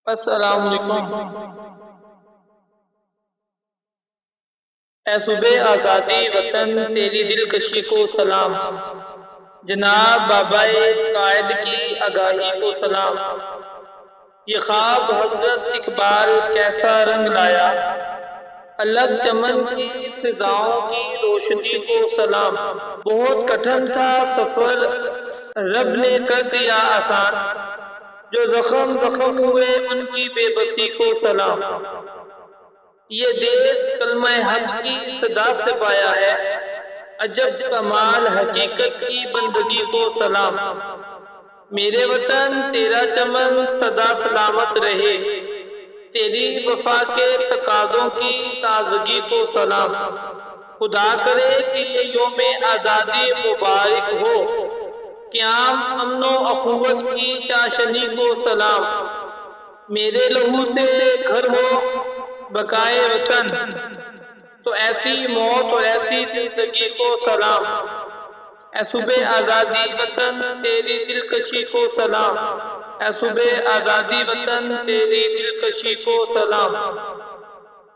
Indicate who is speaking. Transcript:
Speaker 1: السلام علیکم۔ اے صبح آزادی وطن تیری دلکشی کو سلام، جناب بابائے قائد کی آگاہی کو سلام۔ یہ خواب حضرت اقبال کیسا رنگ لایا، الگ چمن کی فضاؤں کی روشنی کو سلام۔ بہت کٹھن تھا سفر رب نے کر دیا آسان، جو زخم ہوئے ان کی بے بسی کو سلام۔ یہ دیس کلمہ حق کی صدا سے پایا ہے، عجب کمال حقیقت کی بندگی کو سلام۔ میرے وطن تیرا چمن سدا سلامت رہے، تیری وفا کے تقاضوں کی تازگی کو سلام۔ خدا کرے کہ یہ یوم آزادی مبارک ہو، قیام امن و اخوت کی چاشنی کو سلام۔ میرے لہو سے گھر ہو بقائے وطن، تو ایسی موت اور ایسی زندگی کو سلام۔ اے صبح آزادی وطن تیری دلکشی کو سلام، اے صبح آزادی وطن تیری دلکشی کو سلام۔